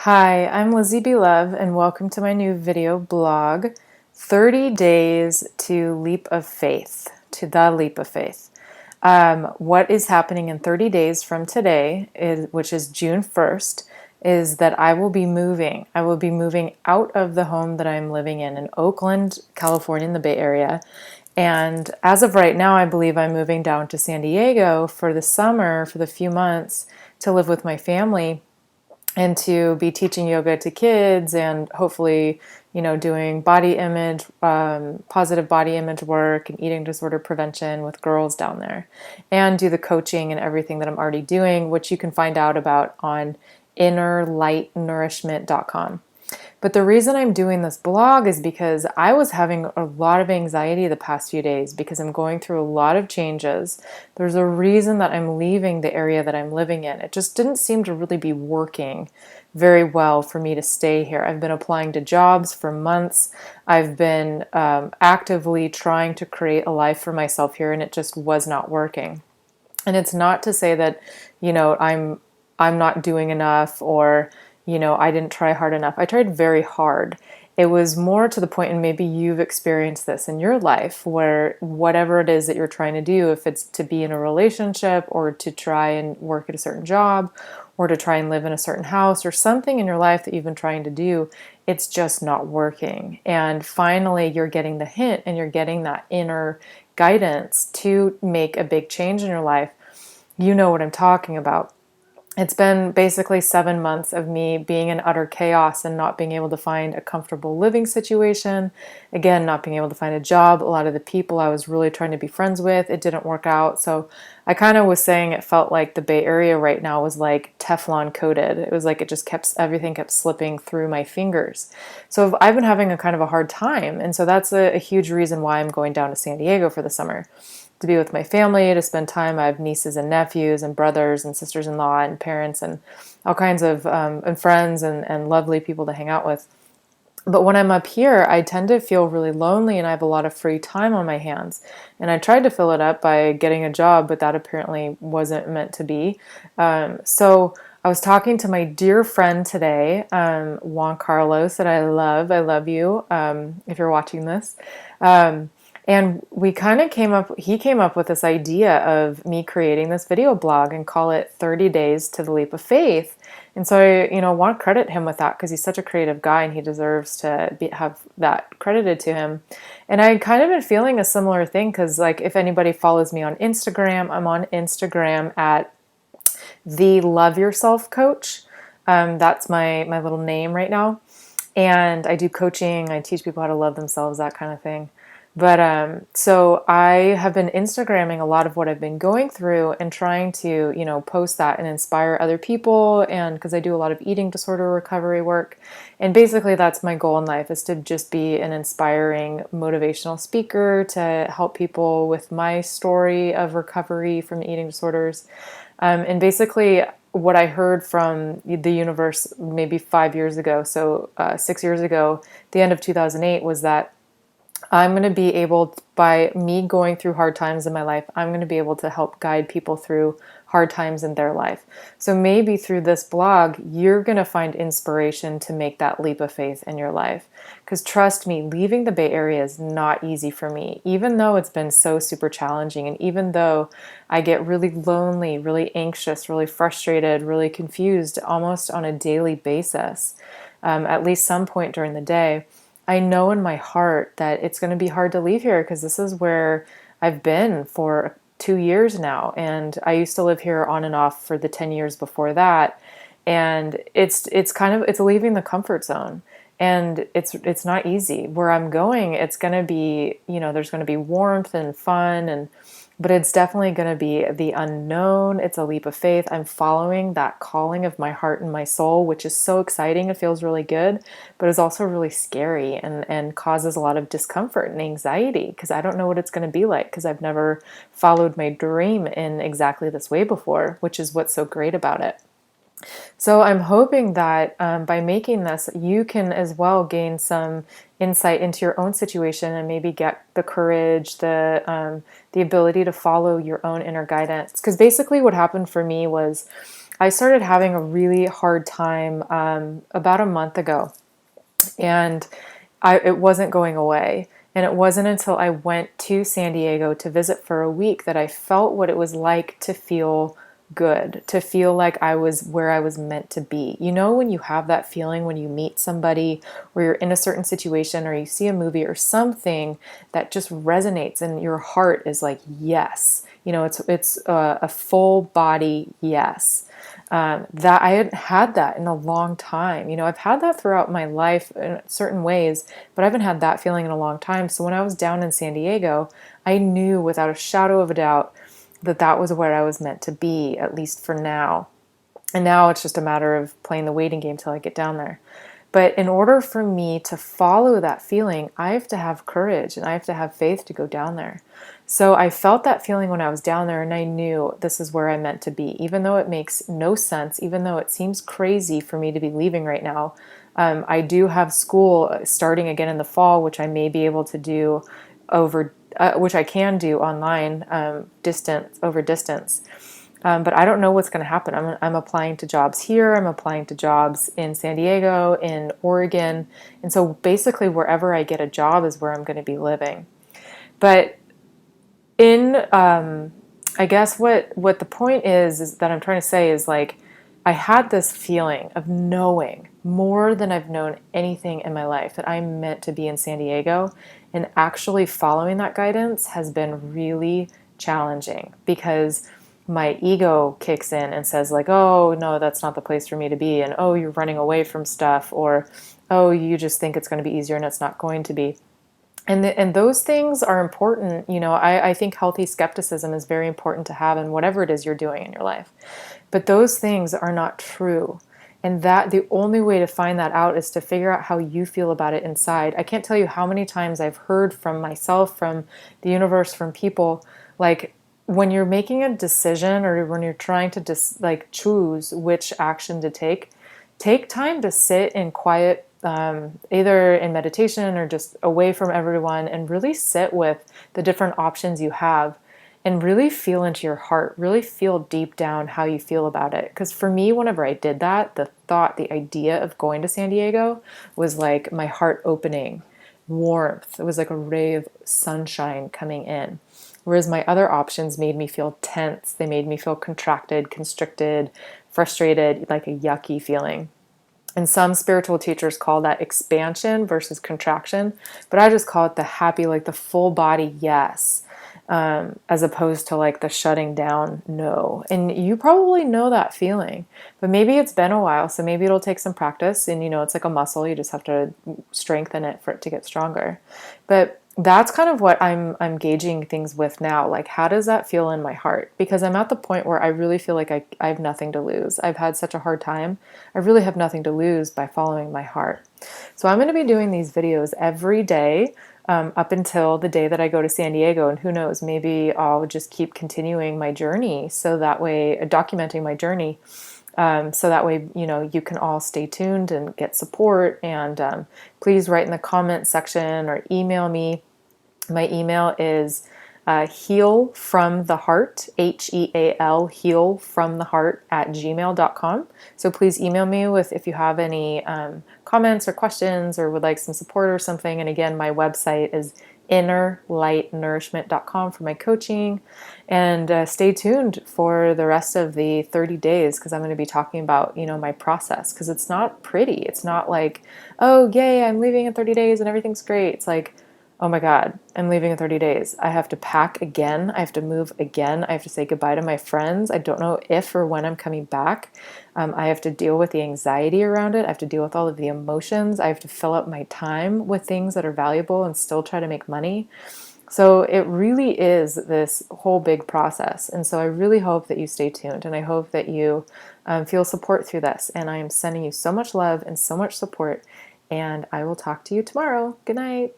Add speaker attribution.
Speaker 1: Hi, I'm Lizzy Love, and welcome to my new video blog, 30 Days to Leap of Faith, to the Leap of Faith. What is happening in 30 days from today, which is June 1st, is that I will be moving. I will be moving out of the home that I'm living in Oakland, California, in the Bay Area. And as of right now, I believe I'm moving down to San Diego for the summer, for the few months, to live with my family and to be teaching yoga to kids and hopefully, doing body image, positive body image work and eating disorder prevention with girls down there, and do the coaching and everything that I'm already doing, which you can find out about on innerlightnourishment.com. But the reason I'm doing this blog is because I was having a lot of anxiety the past few days because I'm going through a lot of changes. There's a reason that I'm leaving the area that I'm living in. It just didn't seem to really be working very well for me to stay here. I've been applying to jobs for months. I've been actively trying to create a life for myself here, and it just was not working. And it's not to say that, I'm not doing enough, or, I didn't try hard enough. I tried very hard. It was more to the point, and maybe you've experienced this in your life, where whatever it is that you're trying to do, if it's to be in a relationship or to try and work at a certain job or to try and live in a certain house or something in your life that you've been trying to do, it's just not working. And finally, you're getting the hint and you're getting that inner guidance to make a big change in your life. You know what I'm talking about. It's been basically 7 months of me being in utter chaos and not being able to find a comfortable living situation. Again, not being able to find a job. A lot of the people I was really trying to be friends with, it didn't work out. So I kind of was saying it felt like the Bay Area right now was like Teflon coated. It was like it just everything kept slipping through my fingers. So I've been having a kind of a hard time. And so that's a huge reason why I'm going down to San Diego for the summer, to be with my family, to spend time. I have nieces and nephews and brothers and sisters-in-law and parents and all kinds of and friends and lovely people to hang out with. But when I'm up here, I tend to feel really lonely and I have a lot of free time on my hands. And I tried to fill it up by getting a job, but that apparently wasn't meant to be. So I was talking to my dear friend today, Juan Carlos, that I love. I love you, if you're watching this. And we kind of he came up with this idea of me creating this video blog and call it 30 Days to the Leap of Faith. And so I, want to credit him with that because he's such a creative guy and he deserves to have that credited to him. And I kind of been feeling a similar thing because, like, if anybody follows me on Instagram, I'm on Instagram at the Love Yourself Coach. That's my little name right now. And I do coaching. I teach people how to love themselves, that kind of thing. But so I have been Instagramming a lot of what I've been going through and trying to, post that and inspire other people. And because I do a lot of eating disorder recovery work. And basically that's my goal in life, is to just be an inspiring motivational speaker to help people with my story of recovery from eating disorders. And basically what I heard from the universe maybe 5 years ago, so 6 years ago, the end of 2008, was that I'm going to be able, by me going through hard times in my life, I'm going to be able to help guide people through hard times in their life. So maybe through this blog, you're going to find inspiration to make that leap of faith in your life. Because trust me, leaving the Bay Area is not easy for me, even though it's been so super challenging. And even though I get really lonely, really anxious, really frustrated, really confused almost on a daily basis, at least some point during the day, I know in my heart that it's going to be hard to leave here because this is where I've been for 2 years now. And I used to live here on and off for the 10 years before that. And it's leaving the comfort zone. And it's not easy. Where I'm going, it's going to be, there's going to be warmth and fun, but it's definitely going to be the unknown. It's a leap of faith. I'm following that calling of my heart and my soul, which is so exciting. It feels really good, but it's also really scary and causes a lot of discomfort and anxiety because I don't know what it's going to be like, because I've never followed my dream in exactly this way before, which is what's so great about it. So I'm hoping that by making this, you can as well gain some insight into your own situation and maybe get the courage, the ability to follow your own inner guidance. Because basically what happened for me was I started having a really hard time about a month ago, and it wasn't going away. And it wasn't until I went to San Diego to visit for a week that I felt what it was like to feel good, to feel like I was where I was meant to be. You know, when you have that feeling when you meet somebody or you're in a certain situation or you see a movie or something that just resonates and your heart is like, yes. You know, it's a full body yes. That I hadn't had that in a long time. You know, I've had that throughout my life in certain ways, but I haven't had that feeling in a long time. So when I was down in San Diego, I knew without a shadow of a doubt that that was where I was meant to be, at least for now. And now it's just a matter of playing the waiting game till I get down there. But in order for me to follow that feeling, I have to have courage and I have to have faith to go down there. So I felt that feeling when I was down there, and I knew this is where I meant to be. Even though it makes no sense, even though it seems crazy for me to be leaving right now, I do have school starting again in the fall, which I may be able to do which I can do online, over distance. But I don't know what's going to happen. I'm applying to jobs here. I'm applying to jobs in San Diego, in Oregon. And so basically wherever I get a job is where I'm going to be living. But I guess what the point is that I'm trying to say is like, I had this feeling of knowing more than I've known anything in my life that I'm meant to be in San Diego, and actually following that guidance has been really challenging because my ego kicks in and says like, oh no, that's not the place for me to be, and oh, you're running away from stuff, or oh, you just think it's going to be easier and it's not going to be. And those things are important. You know, I think healthy skepticism is very important to have in whatever it is you're doing in your life. But those things are not true. And that the only way to find that out is to figure out how you feel about it inside. I can't tell you how many times I've heard from myself, from the universe, from people, like when you're making a decision or when you're trying to choose which action to take time to sit in quiet, either in meditation or just away from everyone, and really sit with the different options you have and really feel into your heart, really feel deep down how you feel about it. Because for me, whenever I did that, the idea of going to San Diego was like my heart opening, warmth. It was like a ray of sunshine coming in. Whereas my other options made me feel tense. They made me feel contracted, constricted, frustrated, like a yucky feeling. And some spiritual teachers call that expansion versus contraction, but I just call it the happy, like the full body yes, as opposed to like the shutting down no. And you probably know that feeling, but maybe it's been a while, so maybe it'll take some practice. And you know, it's like a muscle; you just have to strengthen it for it to get stronger. But that's kind of what I'm gauging things with now. Like, how does that feel in my heart? Because I'm at the point where I really feel like I have nothing to lose. I've had such a hard time. I really have nothing to lose by following my heart. So I'm going to be doing these videos every day up until the day that I go to San Diego. And who knows, maybe I'll just keep continuing my journey. So that way, documenting my journey. So that way, you know, you can all stay tuned and get support. And please write in the comment section or email me. My email is healfromtheheart, HEAL, healfromtheheart @gmail.com. So please email me with if you have any comments or questions or would like some support or something. And again, my website is innerlightnourishment.com for my coaching. And stay tuned for the rest of the 30 days because I'm going to be talking about, you know, my process, because it's not pretty. It's not like, oh, yay, I'm leaving in 30 days and everything's great. It's like, oh my God, I'm leaving in 30 days. I have to pack again. I have to move again. I have to say goodbye to my friends. I don't know if or when I'm coming back. I have to deal with the anxiety around it. I have to deal with all of the emotions. I have to fill up my time with things that are valuable and still try to make money. So it really is this whole big process. And so I really hope that you stay tuned, and I hope that you feel support through this. And I am sending you so much love and so much support. And I will talk to you tomorrow. Good night.